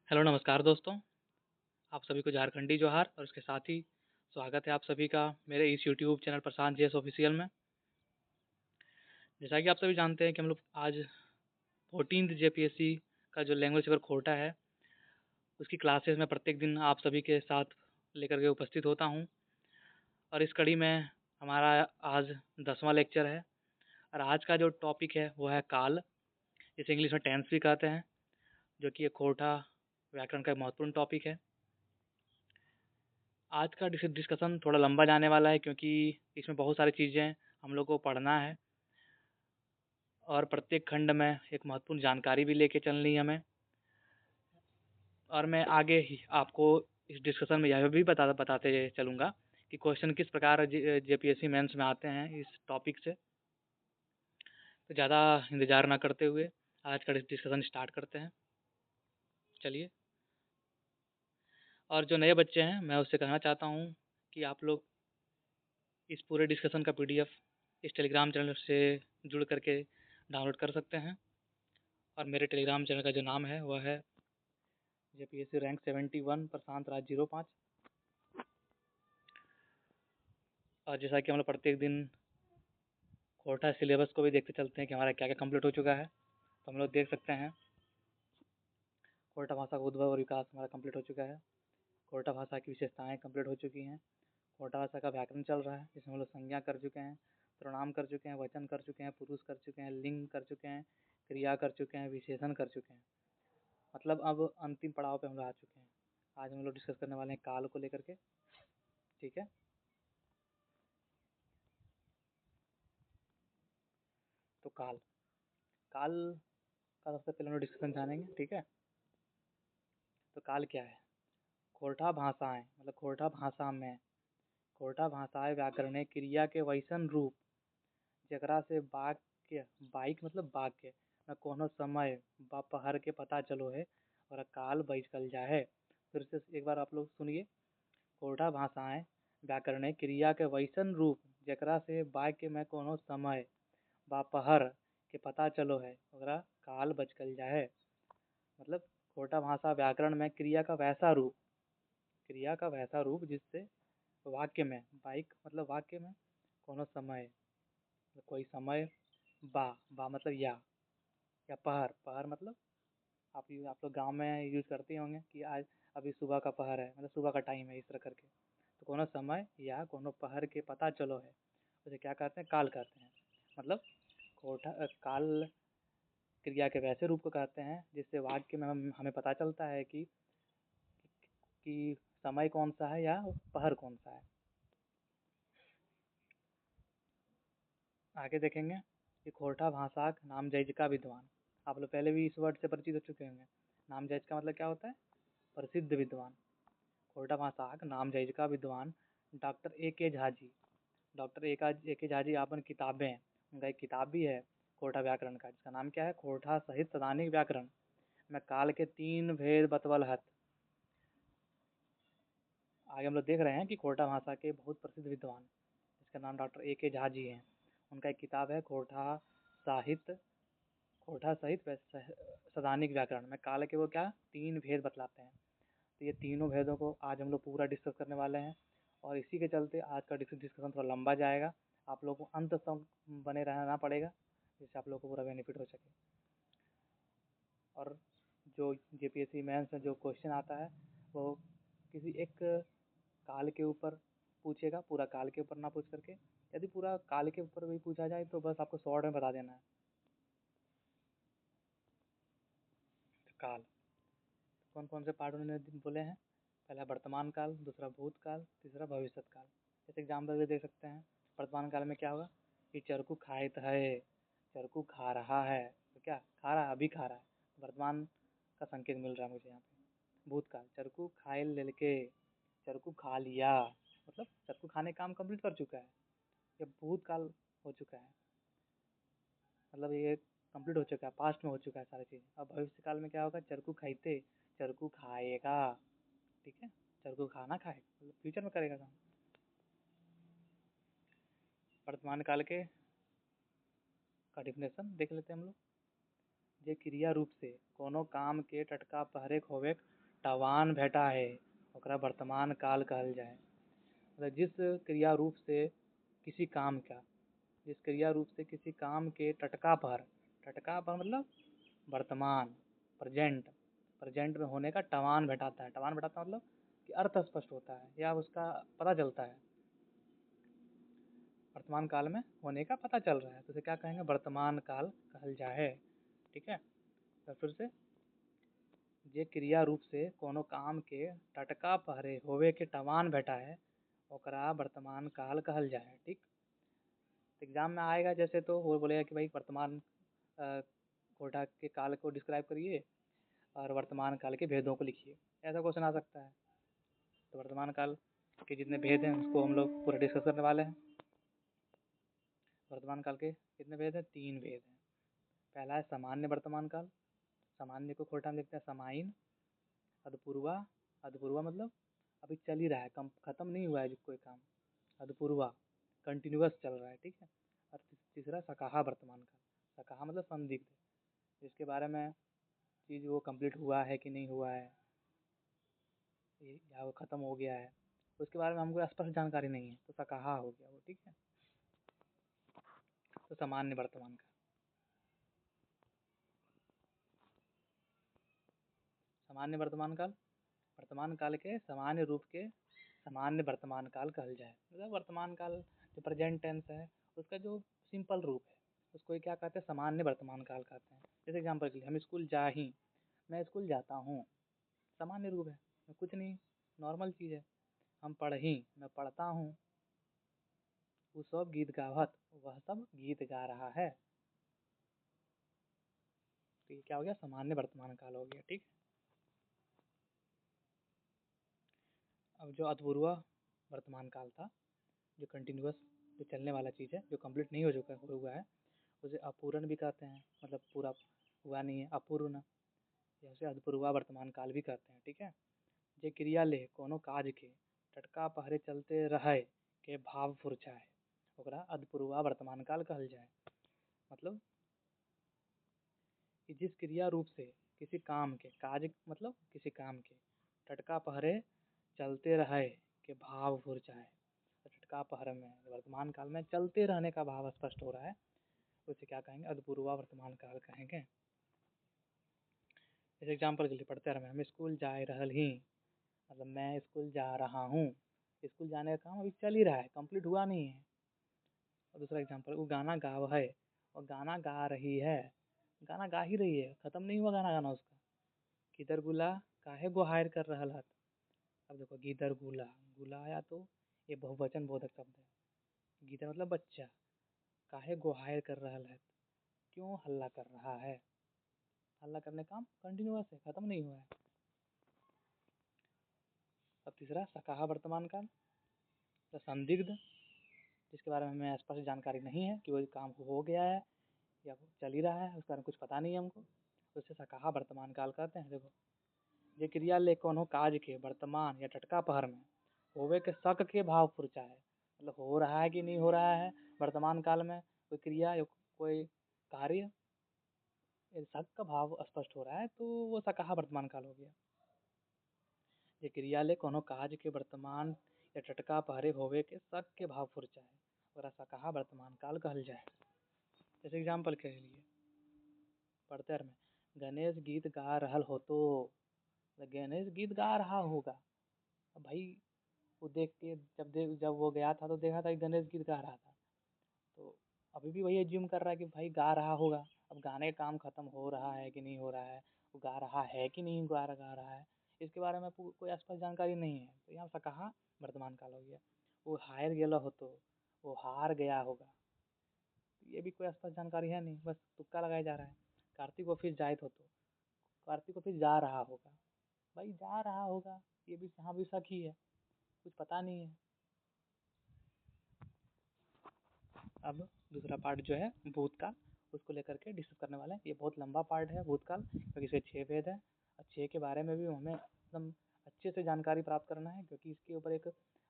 Hello नमस्कार दोस्तों। आप सभी को झारखंडी जोहार और इसके साथ ही स्वागत है आप सभी का मेरे इस यूट्यूब चैनल प्रशांत जेएस ऑफिशियल में। जैसा कि आप सभी जानते हैं कि हम लोग आज 14th जेपीएससी का जो लैंग्वेज पेपर खोटा है उसकी क्लासेस में प्रत्येक दिन आप सभी के साथ लेकर के उपस्थित होता हूं। और इस कड़ी में हमारा आज 10वां लेक्चर है और आज का जो टॉपिक है वो है काल, जिसे इंग्लिश में टेंस भी कहते हैं, जो कि एक खोटा व्याकरण का एक महत्वपूर्ण टॉपिक है। आज का डिस्कशन थोड़ा लंबा जाने वाला है क्योंकि इसमें बहुत सारी चीज़ें हम लोग को पढ़ना है और प्रत्येक खंड में एक महत्वपूर्ण जानकारी भी लेके चलनी है हमें। और मैं आगे ही आपको इस डिस्कशन में यह भी बताते चलूँगा कि क्वेश्चन किस प्रकार जेपीएससी मेंस में आते हैं इस टॉपिक से। तो ज़्यादा इंतज़ार ना करते हुए आज का डिस्कशन स्टार्ट करते हैं। चलिए। और जो नए बच्चे हैं मैं उससे कहना चाहता हूँ कि आप लोग इस पूरे डिस्कशन का पीडीएफ इस टेलीग्राम चैनल से जुड़ करके डाउनलोड कर सकते हैं। और मेरे टेलीग्राम चैनल का जो नाम है वह है जेपीएससी रैंक 71 प्रशांत राज 05। और जैसा कि हम लोग प्रत्येक दिन खोटा सिलेबस को भी देखते चलते हैं कि हमारा क्या क्या कंप्लीट हो चुका है, तो हम लोग देख सकते हैं खोटा भाषा का उद्भव और विकास हमारा कंप्लीट हो चुका है। खोटा भाषा की विशेषताएँ कंप्लीट हो चुकी हैं। खोटा भाषा का व्याकरण चल रहा है जिसमें हम लोग संज्ञा कर चुके हैं, प्रोनाउन कर चुके हैं, वचन कर चुके हैं, पुरुष कर चुके हैं, लिंग कर चुके हैं, क्रिया कर चुके हैं, विशेषण कर चुके हैं। मतलब अब अंतिम पड़ाव पे हम लोग आ चुके हैं। आज हम लोग डिस्कस करने वाले हैं काल को लेकर के। ठीक है। तो काल काल का सबसे पहले हम लोग डिस्कशन जानेंगे। ठीक है। तो काल क्या है? खोटा भाषाएं मतलब खोटा भाषाएं व्याकरणे क्रिया के वैसन रूप जकरा से वाक्य बाइक मतलब वाक्य न कोनो समय बा पहर के पता चलो है और काल बैचकल जा है। फिर से एक बार आप लोग सुनिए। खोटा भाषाएं व्याकरणे क्रिया के वैसन रूप जकरा से वाक्य में कोनो समय बा पहर के पता चलो है ओकरा काल बचकल जा है। मतलब खोटा भाषा व्याकरण में क्रिया का वैसा रूप जिससे वाक्य में बाइक मतलब वाक्य में कोनो समय कोई समय बा मतलब या पहर पहर मतलब आप लोग गांव में यूज़ करते होंगे कि आज अभी सुबह का पहर है, मतलब सुबह का टाइम है, इस तरह करके। तो कोनो समय या कोनो पहर के पता चलो है उसे क्या कहते हैं? काल कहते हैं। मतलब काल क्रिया के वैसे रूप को कहते हैं जिससे वाक्य में हमें पता चलता है कि समय कौन सा है या पहर कौन सा है। आगे देखेंगे कि खोटा भाषाक नाम जैज का विद्वान। आप लोग पहले भी इस वर्ड से परिचित हो चुके होंगे। नाम जैज का मतलब क्या होता है? प्रसिद्ध विद्वान। खोटा भाषाक नाम जैज का विद्वान doctor A.K. Jha ji. Doctor A.K. Jha ji आपन किताबें, उनका एक किताब भी है खोटा व्याकरण का, जिसका नाम क्या है? खोटा सहित सदानिक व्याकरण में काल के 3 भेद बतवल हत। आगे हम लोग देख रहे हैं कि खोटा भाषा के बहुत प्रसिद्ध विद्वान जिसका नाम डॉक्टर A.K. झा जी हैं। उनका एक किताब है खोटा सहित सदानिक व्याकरण में काल के वो क्या 3 भेद बतलाते हैं। तो ये तीनों भेदों को आज हम लोग पूरा डिस्कस करने वाले हैं और इसी के चलते आज का डिस्कशन थोड़ा लंबा जाएगा। आप लोगों को अंत तक बने रहना पड़ेगा जिससे आप लोगों को पूरा बेनिफिट हो सके। और जो जेपीएससी मेंस में जो क्वेश्चन आता है वो किसी एक काल के ऊपर पूछेगा, पूरा काल के ऊपर ना पूछ करके। यदि पूरा काल के ऊपर भी पूछा जाए तो बस आपको शॉर्ट में बता देना है। काल कौन कौन से पार्ट उन्होंने बोले हैं? पहला वर्तमान काल, दूसरा भूतकाल, तीसरा भविष्य काल। जैसे एग्जाम्पल भी देख सकते हैं। वर्तमान काल में क्या होगा कि चरकू खाइत है, चरकू खा रहा है। तो क्या खा रहा है? अभी खा रहा है। वर्तमान का संकेत मिल रहा है मुझे यहाँ पे। भूतकाल चरकू खाए लेके, चरकू खा लिया, मतलब चरकू खाने का काम कंप्लीट कर चुका है। ये भूतकाल हो चुका है, मतलब ये कंप्लीट हो चुका है, पास्ट में हो चुका है सारी चीज़। अब भविष्य काल में क्या होगा? चरकू खाइते, चरकू खाएगा। ठीक है। चरकू खाना खाएगा मतलब फ्यूचर में करेगा काम। वर्तमान काल के का डिफिनेशन देख लेते हैं हम लोग। जे क्रिया रूप से कोनो काम के टटका पहरे होवे टवान भेटा है ओकरा वर्तमान काल कहल जाए। मतलब जिस क्रिया रूप से किसी काम का जिस क्रिया रूप से किसी काम के टटका पर मतलब वर्तमान प्रेजेंट में होने का टवान भेटाता है। टवान भेटाता मतलब कि अर्थ स्पष्ट होता है या उसका पता चलता है, वर्तमान काल में होने का पता चल रहा है, तो उसे क्या कहेंगे, वर्तमान काल कहल जाए। ठीक है, तो फिर से जे क्रिया रूप से कोनो काम के टटका पहरे होवे के टवान भेटा है ओकरा वर्तमान काल कहल जाए। ठीक, एग्जाम में आएगा जैसे तो वो बोलेगा कि भाई वर्तमान कोटा के काल को डिस्क्राइब करिए और वर्तमान काल के भेदों को लिखिए, ऐसा क्वेश्चन आ सकता है। तो वर्तमान काल के जितने भेद हैं उसको हम लोग पूरा डिस्कस करने वाले हैं। वर्तमान काल के कितने भेद हैं, 3 भेद हैं। पहला है सामान्य वर्तमान काल, सामान्य को खोटा में लिखते हैं समाइन। अधपूर्वा, अधपूर्वा मतलब अभी चल ही रहा है, खत्म नहीं हुआ है कोई काम, अधपूर्वा कंटिन्यूअस चल रहा है। ठीक है, और तीसरा सकाहा वर्तमान काल, सकाहा मतलब संदिग्ध, जिसके बारे में चीज़ वो कंप्लीट हुआ है कि नहीं हुआ है या वो ख़त्म हो गया है, उसके बारे में हमको स्पष्ट जानकारी नहीं है, तो सकाहा हो गया वो। ठीक है, तो सामान्य वर्तमान काल, सामान्य वर्तमान काल के सामान्य रूप के सामान्य वर्तमान काल कहल जाए। मतलब वर्तमान काल जो प्रेजेंट टेंस है उसका जो सिंपल रूप है उसको ही क्या कहते हैं, सामान्य वर्तमान काल कहते हैं। जैसे एग्जाम्पल के लिए हम स्कूल जा ही, मैं स्कूल जाता हूँ, सामान्य रूप है, कुछ नहीं, नॉर्मल चीज़ है। हम पढ़ही, मैं पढ़ता हूँ, वो सब गीत गावत, वह सब गीत गा रहा है। तो ये क्या हो गया, सामान्य वर्तमान काल हो गया। ठीक, अब जो अधपूर्व वर्तमान काल था, जो कंटिन्यूअस, जो चलने वाला चीज़ है, जो कंप्लीट नहीं हो चुका हुआ है, उसे अपूर्ण भी कहते हैं, मतलब पूरा हुआ नहीं है, अपूर्ण, या उसे अधपूर्वा वर्तमान काल भी कहते हैं। ठीक है, जे क्रिया ले कोनो काज के टटका पहरे चलते रहे के भाव फुरचाए ओकरा अधपूर्वा वर्तमान काल कहल जाए। मतलब कि जिस क्रिया रूप से किसी काम के काज मतलब किसी काम के टटका पहरे चलते रहे के भाव फुरचाए, तो टटका पहरे में वर्तमान काल में चलते रहने का भाव स्पष्ट हो रहा है, उसे क्या कहेंगे, अधपूर्वा वर्तमान काल कहेंगे। जैसे एग्जाम्पल के लिए पढ़ते रहे, हम स्कूल जा रहल ही, मतलब मैं स्कूल जा रहा हूँ, स्कूल जाने का काम अभी चल ही रहा है, कंप्लीट हुआ नहीं है। और दूसरा एग्जाम्पल, वो गाना गाव है और गाना गा रही है, गाना गा ही रही है, खत्म नहीं हुआ गाना गाना उसका। किधर गुला काहे गोहायर कर रहल हत। अब देखो गिदर गुला, गुला आया तो ये बहुवचन बोधक शब्द है। गिदर मतलब बच्चा, काहे गोहायर कर रहल है, क्यों हल्ला कर रहा है, हल्ला करने काम कंटिन्यूअस है, खत्म नहीं हुआ है। अब तीसरा सकाहा वर्तमान काल, तो संदिग्ध, जिसके बारे में हमें स्पष्ट जानकारी नहीं है कि वो काम हो गया है या वो चल ही रहा है, उसके बारे में कुछ पता नहीं है हमको, तो उससे सकाहा वर्तमान काल कहते हैं। देखो, ये क्रिया ले कोनो काज के वर्तमान या टटका पहर में होवे के शक के भाव फुरचा है, मतलब हो रहा है कि नहीं हो रहा है वर्तमान काल में कोई क्रिया या कोई कार्य, शक का भाव स्पष्ट हो रहा है, तो वो सकाहा वर्तमान काल हो गया। ये क्रिया ले कोनो काज के वर्तमान या टटका पहरे होवे के शक के भाव फुरचा है और सकाहा वर्तमान काल कहल जाए। जैसे एग्जाम्पल के लिए पढ़ते में, गणेश गीत गा रहल हो, तो गणेश गीत गा रहा होगा, अब भाई वो देख के जब वो गया था तो देखा था कि गणेश गीत गा रहा था, तो अभी भी वही एज्यूम कर रहा है कि भाई गा रहा होगा। अब गाने का काम खत्म हो रहा है कि नहीं हो रहा है, वो गा रहा है कि नहीं गा रहा है, इसके बारे में कोई स्पष्ट जानकारी नहीं है, तो यहाँ से कहा वर्तमान काल हो गया। वो हार गेला हो, तो वो हार गया होगा, ये भी कोई स्पष्ट जानकारी है नहीं, बस तुक्का लगाया जा रहा है। कार्तिक ऑफिस जाए तो कार्तिक ऑफिस जा रहा होगा, भाई जा रहा होगा, ये भी यहाँ भी शक ही है, कुछ पता नहीं है। अब दूसरा पार्ट जो है भूतकाल, उसको लेकर के डिस्कस करने वाले हैं। ये बहुत लंबा पार्ट है भूतकाल, क्योंकि इसे 6 भेद है और 6 के बारे में भी हमें एकदम अच्छे से जानकारी प्राप्त करना है, क्योंकि इसके ऊपर एक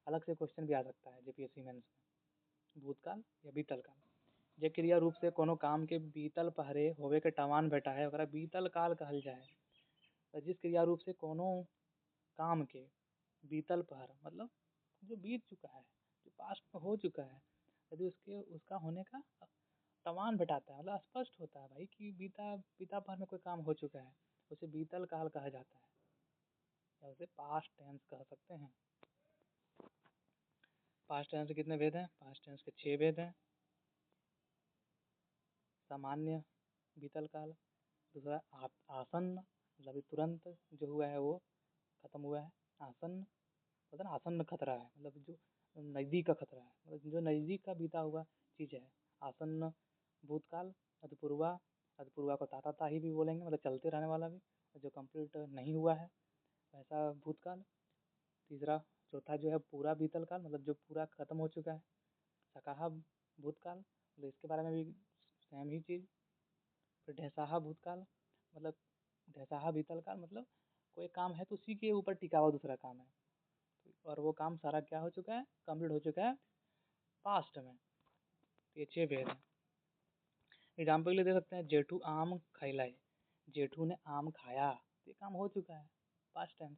अलग से क्वेश्चन भी आ सकता है जीपीएससी मेंस में, भूतकाल या बीतल काल। जे क्रिया रूप से कोनो काम के बीतल पहरे होवे के टवान भेटा है ओकरा बीतल काल कहल जाए। तो जिस क्रिया रूप से कोनो काम के बीतल पहर मतलब जो बीत चुका है, जो पास्ट में हो चुका है, यदि उसके उसका होने का टवान भेटाता है मतलब स्पष्ट होता है भाई कि बीता बीता पहर में कोई काम हो चुका है, उसे बीतल काल कहा जाता है या उसे पास्ट टेंस कह सकते हैं। पास्ट टेंस के कितने भेद हैं? पास्ट टेंस के 6 भेद हैं। सामान्य बीतल काल, दूसरा आसन्न मतलब अभी तुरंत जो हुआ है वो खत्म हुआ है। आसन्न पता ना, आसन्न खतरा है मतलब जो नज़दीक का खतरा है, मतलब जो नज़दीक का बीता हुआ चीज़ है। आसन्न भूतकाल, अधपूर्वा, अधपूर्वा को ताता ही भी बोलेंगे मतलब चलते रहने वाला भी, जो कंप्लीट नहीं हुआ है वैसा भूतकाल। तीसरा चौथा जो है पूरा बीतल काल मतलब जो पूरा खत्म हो चुका है। सकाहा भूतकाल मतलब इसके बारे में भी सेम ही चीज़। फिर ढैसाहा भूतकाल मतलब ढैसाहा बीतल काल मतलब कोई काम है तो उसी के ऊपर टिका हुआ दूसरा काम है और वो काम सारा क्या हो चुका है, कंप्लीट हो चुका है पास्ट में। तो ये 6 भेद हैं। एग्जाम्पल के लिए दे सकते हैं, जेठू आम खैलाए, जेठू ने आम खाया, तो ये काम हो चुका है पास्ट टेंस।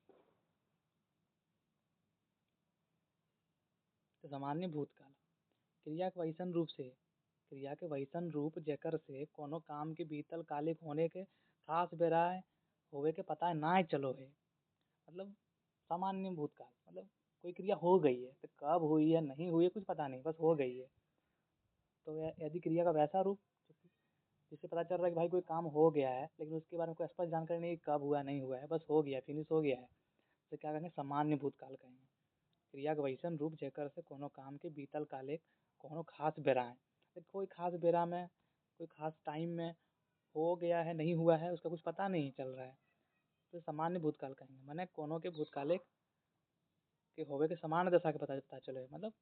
तो सामान्य भूतकाल क्रिया के वैसन रूप से, क्रिया के वैसन रूप जेकर से कोनो काम के बीतल कालिक होने के खास बेराय होवे के पता ना चलो है मतलब सामान्य भूतकाल मतलब कोई क्रिया हो गई है तो कब हुई है नहीं हुई है कुछ पता नहीं, बस हो गई है। तो यदि क्रिया का वैसा रूप जिससे पता चल रहा है कि भाई कोई काम हो गया है लेकिन उसके बारे में कोई स्पष्ट जानकारी नहीं कब हुआ नहीं हुआ है, बस हो गया, फिनिश हो गया है, तो क्या कहेंगे? सामान्य भूतकाल कहेंगे। क्रिया के वैसन रूप जेकर से कोनो काम के बीतल काले कोनो खास बेरा है, तो कोई खास बेरा में कोई खास टाइम में हो गया है नहीं हुआ है उसका कुछ पता नहीं चल रहा है, तो सामान्य भूतकाल कहेंगे। माने कोनो के भूतकाले के होवे के समान दशा के पता चले मतलब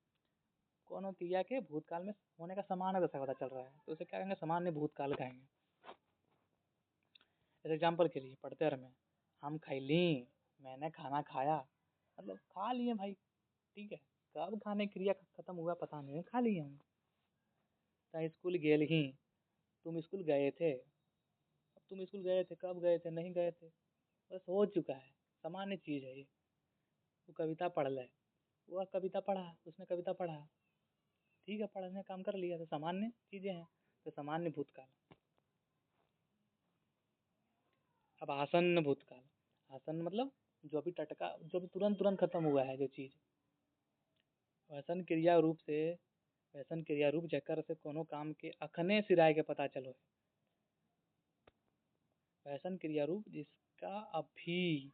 कोनो क्रिया के भूतकाल में होने का समान दशा पता चल रहा है तो उसे क्या कहेंगे? सामान्य भूतकाल कहेंगे। जैसे एग्जाम्पल के लिए पढ़ते रहे, हम खैली, मैंने खाना खाया, मतलब खा लिए भाई, ठीक है, कब खाने क्रिया खत्म हुआ पता नहीं, खा लिए हम। तो स्कूल गेल ही, तुम स्कूल गए थे, अब तुम स्कूल गए थे, कब गए थे नहीं गए थे, बस हो चुका है, सामान्य चीज़ है ये। वो कविता पढ़ ले, वह कविता पढ़ा, उसने कविता पढ़ा, ठीक है, पढ़ने काम कर लिया, तो सामान्य चीज़ें हैं, तो सामान्य भूतकाल। अब आसन्न भूतकाल, आसन्न मतलब जो अभी टटका, जो अभी तुरंत तुरंत खत्म हुआ है जो चीज़, वैसन क्रिया रूप से, वैसन क्रिया रूप जेकर से कोनो काम के अखने सिराय के पता चलो है। वैसन क्रिया रूप जिसका अभी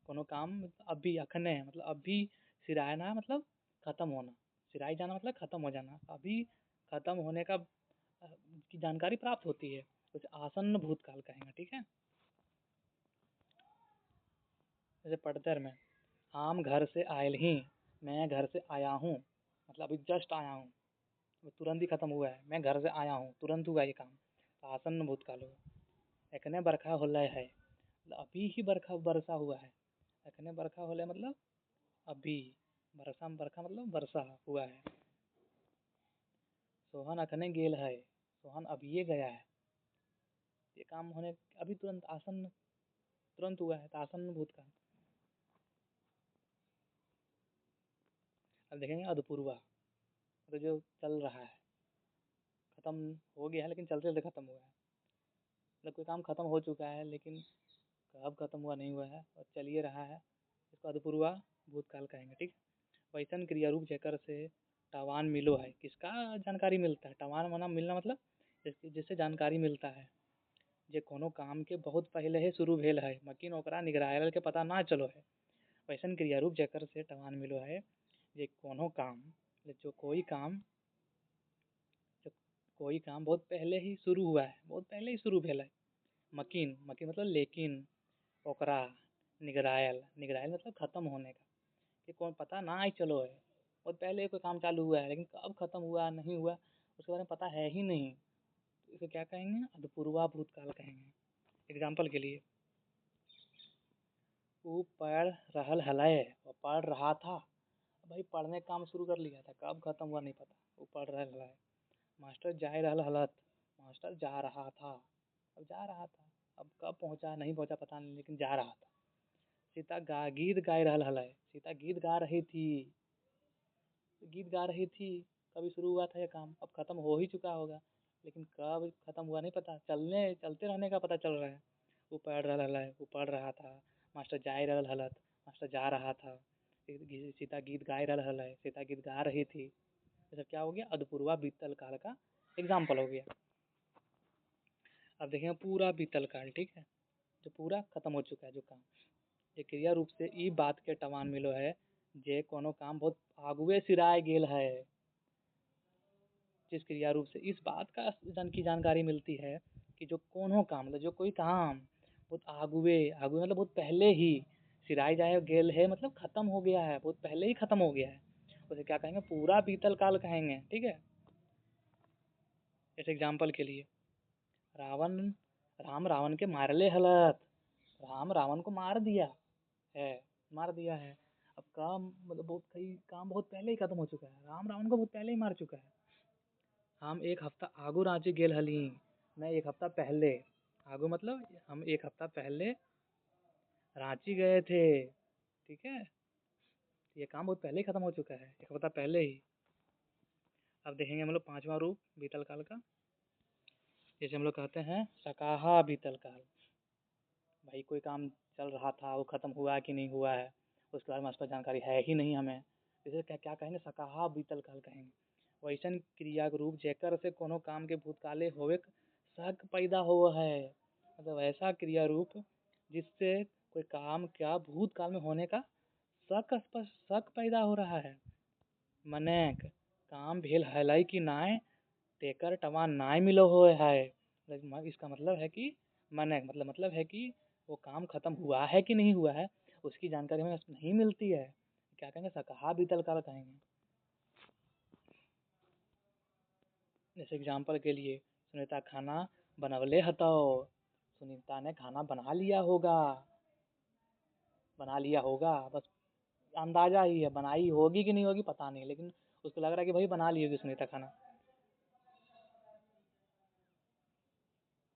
कोनो काम अभी अखने मतलब अभी सिरायना मतलब खत्म होना, सिराय जाना मतलब खत्म हो जाना, अभी खत्म होने का की जानकारी प्राप्त होती है, तो उसे आसन्न भूतकाल कहेंगे। ठीक है, जैसे पढ़ते में, आम घर से आयल ही, मैं घर से आया हूँ, मतलब अभी जस्ट आया हूँ, वो तुरंत ही खत्म हुआ है, मैं घर से आया हूँ, तुरंत हुआ ये काम, तो आसन्न भूतकाल हुआ। एखने बरखा होले है मतलब अभी ही बरखा बरसा हुआ है, एखने बरखा होले मतलब अभी, बरसा में बरखा मतलब वर्षा हुआ है। सोहन अखने गेल है, सोहन अभी ये गया है, ये काम होने अभी तुरंत आसन्न, तुरंत हुआ है, तो आसन्न भूतकाल। अब देखेंगे अधपूर्वा, तो जो चल रहा है, खत्म हो गया है लेकिन चलते चलते खत्म हुआ है, मतलब कोई काम खत्म हो चुका है लेकिन कब खत्म हुआ नहीं हुआ है और चल ही रहा है, इसको अधपूर्वा भूतकाल कहेंगे। ठीक, वैसन क्रिया रूप जेकर से टवान मिलो है, किसका जानकारी मिलता है? टवान मना मिलना मतलब जिससे जानकारी मिलता है, जे कोनो काम के बहुत पहले ही शुरू भेल है मकिन ओकरा निगरायल के पता ना चलो है। वैसन क्रिया रूप जेकर से टवान मिलो है, जे कोनो काम, जो कोई काम बहुत पहले ही शुरू हुआ है, बहुत पहले ही शुरू भेल है, मकिन मकिन मतलब लेकिन, ओकरा निगरायल, निगरायल मतलब खत्म होने का, कि कौन पता ना ही चलो है, बहुत पहले कोई काम चालू हुआ है लेकिन कब खत्म हुआ नहीं हुआ उसके बारे में पता है ही नहीं, तो इसे क्या कहेंगे? अधपूर्वा भूतकाल कहेंगे। एग्जाम्पल के लिए, वो पढ़ रहल हलय, वो पढ़ रहा था, भाई पढ़ने का काम शुरू कर लिया था, कब खत्म हुआ नहीं पता, वो पढ़ रहल हलय। मास्टर जाए रहल हलत, मास्टर जा रहा था। अब जा रहा था, अब कब पहुंचा नहीं पहुंचा पता नहीं, लेकिन जा रहा था। सीता गीत गाय रहल हलै, सीता गीत गा रही थी। गीत गा रही थी, कभी शुरू हुआ था ये काम, अब खत्म हो ही चुका होगा, लेकिन कब खत्म हुआ नहीं पता, चलते रहने का पता चल रहा है। वो पढ़ रहल हलै, वो पढ़ रहा था। मास्टर जाए रहल हलत, मास्टर जा रहा था। सीता गीत गाय रहल हलै, सीता गीत गा रही थी। ये सब क्या हो गया, अधपूर्वा बीतल काल का एग्जाम्पल हो गया। अब देखेंगे पूरा बीतल काल, ठीक है, जो पूरा खत्म हो चुका है जो काम। ये क्रिया रूप से ई बात के टवान मिलो है जे कोनो काम बहुत आगुए सिराय गेल है। जिस क्रिया रूप से इस बात का की जानकारी मिलती है कि जो कोनो काम, मतलब जो कोई काम बहुत आगुए, आगुए मतलब बहुत पहले ही, सिराय जाए गेल है मतलब खत्म हो गया है, बहुत पहले ही खत्म हो गया है, उसे क्या कहेंगे, पूरा बीतल काल कहेंगे। ठीक है, जैसे एग्जाम्पल के लिए रावण, राम रावण के मारले हलत, राम रावण को मार दिया है, मार दिया है। अब काम मतलब बहुत कई काम बहुत पहले ही खत्म हो चुका है, राम रावण को बहुत पहले ही मार चुका है। हम एक हफ्ता आगू रांची गेल हली, मैं एक हफ्ता पहले, आगू मतलब हम एक हफ्ता पहले रांची गए थे। ठीक है, ये काम बहुत पहले ही खत्म हो चुका है, एक हफ्ता पहले ही। अब देखेंगे हम लोग पांचवा रूप बीतल काल का। जैसे हम लोग कहते हैं सकाहा बीतल काल, भाई कोई काम चल रहा था, वो खत्म हुआ कि नहीं हुआ है, उसके बारे में आस पास जानकारी है ही नहीं हमें, जैसे क्या क्या कहेंगे, सकाहा बीतल काल कहेंगे। वैसन क्रिया के रूप जेकर से कोनो काम के भूतकाले होवे शक पैदा हो है, मतलब ऐसा क्रिया रूप जिससे कोई काम क्या भूतकाल में होने का शक पैदा हो रहा है। मनेक काम भेल हलै कि नाय, तेकर टवा नाय मिलो हो है। इसका मतलब है कि मनेक मतलब है कि वो काम खत्म हुआ है कि नहीं हुआ है, उसकी जानकारी हमें नहीं मिलती है। क्या कहेंगे, सकहा बीतल काल कहेंगे। जैसे एग्जाम्पल के लिए सुनीता खाना बनवले हतो, सुनीता ने खाना बना लिया होगा, बना लिया होगा, बस अंदाजा ही है, बनाई होगी कि नहीं होगी पता नहीं, लेकिन उसको लग रहा है कि भाई बना ली होगी सुनीता खाना।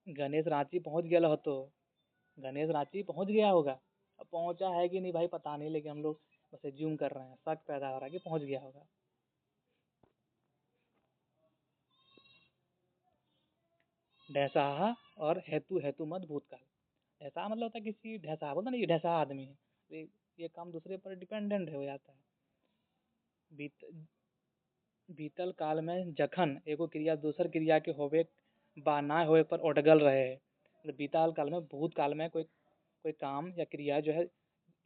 गणेश रांची पहुंच गया हतो, गणेश रांची पहुंच गया होगा, अब पहुंचा है कि नहीं भाई पता नहीं, लेकिन हम लोग बस एज्यूम कर रहे हैं, शक पैदा हो रहा है कि पहुंच गया होगा। ढैसाहा और हेतु हेतु मत भूतकाल। ढैसाहा मतलब होता है किसी, ढैसाहा बोलता ना, ये ढैसाहा आदमी है, ये काम दूसरे पर डिपेंडेंट हो जाता है। बीत बीतल काल में जखन एगो क्रिया दूसर क्रिया के होवे बा ना होवे पर अटगल रहे, मतलब बीतल काल में, भूतकाल में कोई काम या क्रिया जो है,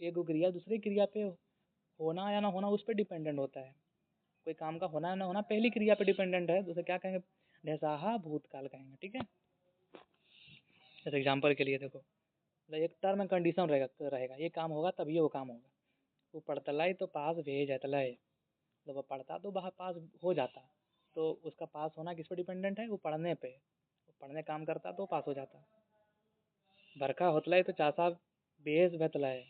एगो क्रिया दूसरी क्रिया पे होना या ना होना उस पर डिपेंडेंट होता है। कोई काम का होना या ना होना पहली क्रिया पे डिपेंडेंट है, तो उसे क्या कहेंगे, ढैसाहा भूतकाल कहेंगे। ठीक है, जैसे एग्जाम्पल के लिए देखो, मतलब एक टर्म एंड कंडीशन रहेगा रहेगा ये काम होगा तभी वो काम होगा। वो पढ़तलाई तो पास भेज जातलाई, जब वो पढ़ता तो वह पास हो जाता, तो उसका पास होना किस पर डिपेंडेंट है, वो पढ़ने पे, वो पढ़ने काम करता तो पास हो जाता। बरखा होतलाई तो चासा बेस बतलाए,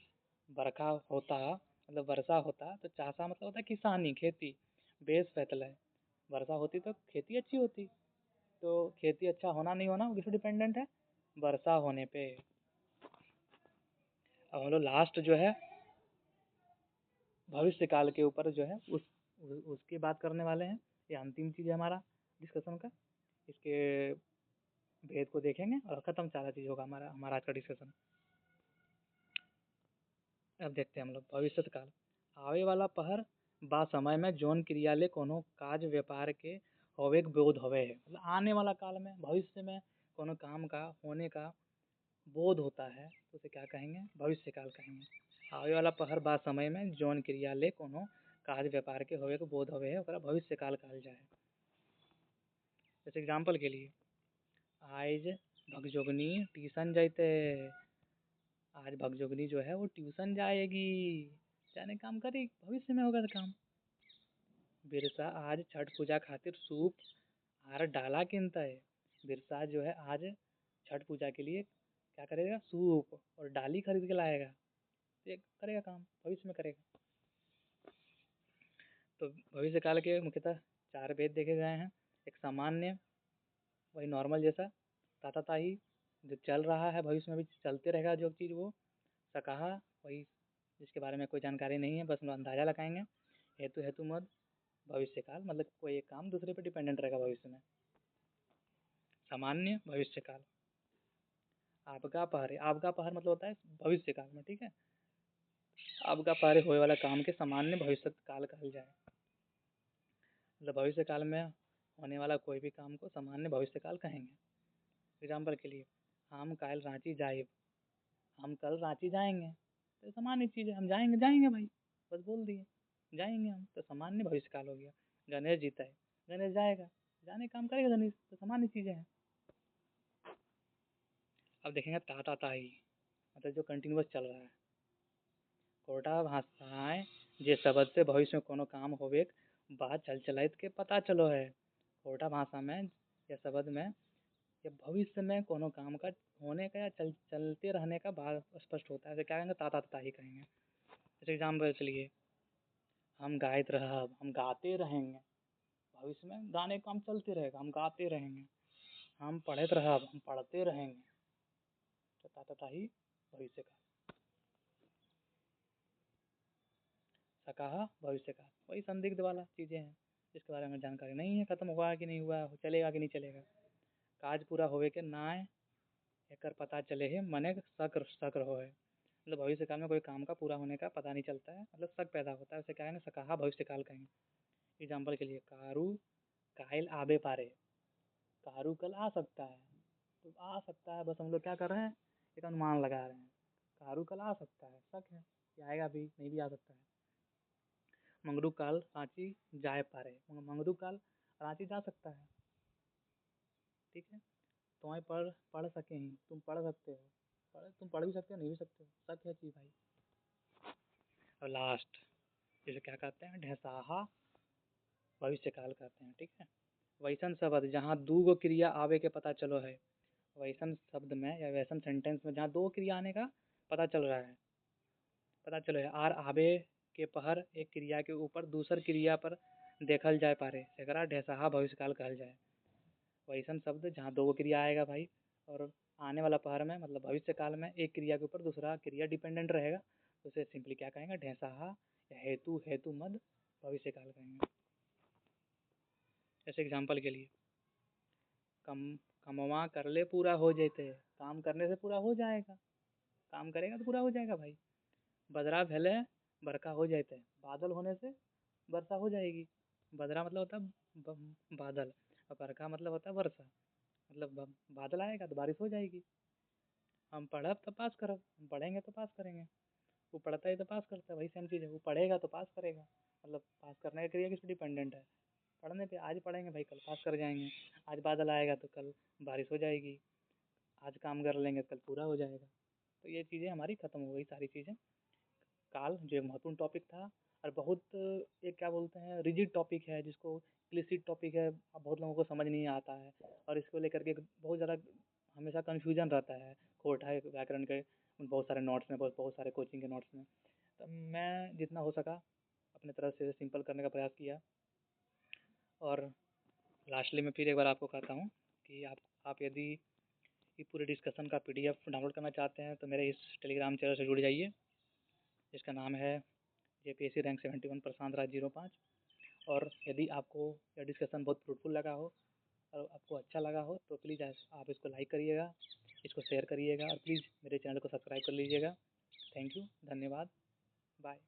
बरखा होता मतलब वर्षा होता तो चासा मतलब होता है किसानी, खेती, बेस बतलाए, वर्षा होती तो खेती अच्छी होती, तो खेती अच्छा होना नहीं होना वो किस पर डिपेंडेंट है, वर्षा होने पे। अब हम लोग लास्ट जो है भविष्य काल के ऊपर जो है उसकी बात करने वाले हैं। ये अंतिम चीज़ है हमारा डिस्कशन का, इसके भेद को देखेंगे और ख़त्म सारा चीज़ होगा हमारा हमारा आज का डिस्कशन। अब देखते हैं हम लोग भविष्य काल। आवे वाला पहर बा समय में जौन क्रिया ले कोनो काज व्यापार के होवे के बोध होवे है, मतलब आने वाला काल में, भविष्य में कोनो काम का होने का बोध होता है तो उसे क्या कहेंगे, भविष्य काल कहेंगे। आवे वाला पहर बा समय में जौन क्रिया ले कोनो काज व्यापार के होवे के बोध होवे है ओकरा भविष्य काल कहल जाए। जैसे एग्जाम्पल के लिए, आज भगजोगनी ट्यूशन जाते, आज भगजोगनी जो है वो ट्यूशन जाएगी, जाने काम करेगी, भविष्य में होगा तो काम। बिरसा आज छठ पूजा खातिर सूप आर डाला किनता है, बिरसा जो है आज छठ पूजा के लिए क्या करेगा, सूप और डाली खरीद के लाएगा, तो ये करेगा काम, भविष्य में करेगा। तो भविष्य काल के मुख्यतः चार भेद देखे गए हैं। एक सामान्य, वही नॉर्मल जैसा, ताताताही जो चल रहा है, भविष्य में भी चलते रहेगा जो चीज़, वो सकाहा, वही जिसके बारे में कोई जानकारी नहीं है, बस हम अंदाजा लगाएंगे। हेतु हेतु मद, भविष्य काल मतलब कोई एक काम दूसरे पर डिपेंडेंट रहेगा भविष्य में। सामान्य भविष्य काल। आपका पहर, आपका पहर मतलब होता है भविष्य काल में, ठीक है। आपका पहर होने वाला काम के सामान्य भविष्य काल कहल जाए, मतलब भविष्य काल में होने वाला कोई भी काम को सामान्य भविष्य काल कहेंगे। एग्जाम्पल के लिए, हम कल रांची जाए, हम कल रांची जाएंगे, तो सामान्य चीज़ है, हम जाएंगे जाएंगे भाई, बस बोल दिए जाएंगे हम, तो सामान्य भविष्य काल हो गया। गणेश जीता है, गणेश जाएगा, जाने काम करेगा गणेश, तो सामान्य चीज़ें हैं। अब देखेंगे ताता ताही, मतलब जो कंटिन्यूअस चल रहा है। कोटा भाषाएं जे शब्द से भविष्य में कोनो काम होवे बात चल चलाइत के पता चलो है। कोटा भाषा में या शब्द में या भविष्य में कोनो काम का होने का या चलते रहने का भाव स्पष्ट होता है। जैसे क्या कहेंगे, ताता ताता ही कहेंगे। जैसे एग्जाम्पल चलिए, हम गायत रहब, हम गाते रहेंगे, भविष्य में गाने का काम चलते रहेगा, हम गाते रहेंगे। हम पढ़त रहब, हम पढ़ते रहेंगे, तो ताता ताही भविष्य का। सकाहा भविष्य का, वही संदिग्ध वाला चीज़ें हैं जिसके बारे में जानकारी नहीं है, खत्म हुआ कि नहीं हुआ, चलेगा कि नहीं चलेगा। काज पूरा होवे के नाय एकर पता चले है, मने शक शक रहो है, मतलब भविष्य काल में कोई काम का पूरा होने का पता नहीं चलता है, मतलब शक पैदा होता है, उसे क्या है ना, सकाहा भविष्य काल कहेंगे। एग्जाम्पल के लिए, कारू कायल आबे पारे, कारू कल आ सकता है, तो आ सकता है, बस हम लोग क्या कर रहे हैं, एक अनुमान लगा रहे हैं। कारू कल आ सकता है, शक है कि आएगा भी, नहीं भी आ सकता है। मंगरू काल रांची जाए पारे, मंगरू काल रांची जा सकता है, ठीक है। तुम्हें पढ़ पढ़ सके ही, तुम पढ़ सकते हो, तुम पढ़ भी सकते हो, नहीं भी सकते हो, सच है चीज़ भाई। और लास्ट, इसे क्या कहते हैं, ढेसाहा भविष्य काल कहते हैं, ठीक है। वैसन शब्द जहाँ दू गो क्रिया आवे के पता चलो है, वैसन शब्द में या वैसन सेंटेंस में जहाँ दो क्रिया आने का पता चल रहा है, पता चलो है, आर आबे के पहर एक क्रिया के ऊपर दूसर क्रिया पर देखल जाए पारे, एकरा ढेसाहा भविष्य काल कहल जाए। वैसन शब्द जहाँ दो क्रिया आएगा भाई, और आने वाला पहर में मतलब भविष्य काल में एक क्रिया के ऊपर दूसरा क्रिया डिपेंडेंट रहेगा, तो उसे सिंपली क्या कहेंगे, ढेसाहा या हेतु हेतु मद भविष्य काल कहेंगे। जैसे एग्जाम्पल के लिए, कम कमवा कर ले पूरा हो जाते, काम करने से पूरा हो जाएगा, काम करेगा तो पूरा हो जाएगा भाई। बदरा भले बरखा हो जाते, बादल होने से वर्षा हो जाएगी। बदरा मतलब होता है बादल, और बरखा मतलब होता है वर्षा, मतलब बादल आएगा तो बारिश हो जाएगी। हम पढ़ब तो पास करब, हम पढ़ेंगे तो पास करेंगे। वो पढ़ता है तो पास करता है, वही सेम चीज़ है, वो पढ़ेगा तो पास करेगा, मतलब पास करने का क्रिया किस पे डिपेंडेंट है, पढ़ने पे। आज पढ़ेंगे भाई, कल पास कर जाएंगे। आज बादल आएगा तो कल बारिश हो जाएगी। आज काम कर लेंगे, कल पूरा हो जाएगा। तो ये चीज़ें हमारी ख़त्म हो गई सारी चीज़ें। काल जो एक महत्वपूर्ण टॉपिक था, और बहुत एक क्या बोलते हैं, रिजिड टॉपिक है, जिसको इम्प्लिसिट टॉपिक है, अब बहुत लोगों को समझ नहीं आता है, और इसको लेकर के बहुत ज़्यादा हमेशा कन्फ्यूजन रहता है। खोट है व्याकरण के बहुत सारे नोट्स में, बहुत बहुत सारे कोचिंग के नोट्स में। तो मैं जितना हो सका अपने तरफ से सिंपल करने का प्रयास किया। और लास्टली मैं फिर एक बार आपको कहता हूँ कि आप यदि ये पूरे डिस्कशन का PDF डाउनलोड करना चाहते हैं तो मेरे इस टेलीग्राम चैनल से जुड़ जाइए, जिसका नाम है JPSC रैंक 71 प्रशांत राज 05। और यदि आपको यह डिस्कशन बहुत फ्रूटफुल लगा हो और आपको अच्छा लगा हो तो प्लीज़ आप इसको लाइक करिएगा, इसको शेयर करिएगा, और प्लीज़ मेरे चैनल को सब्सक्राइब कर लीजिएगा। थैंक यू, धन्यवाद, बाय।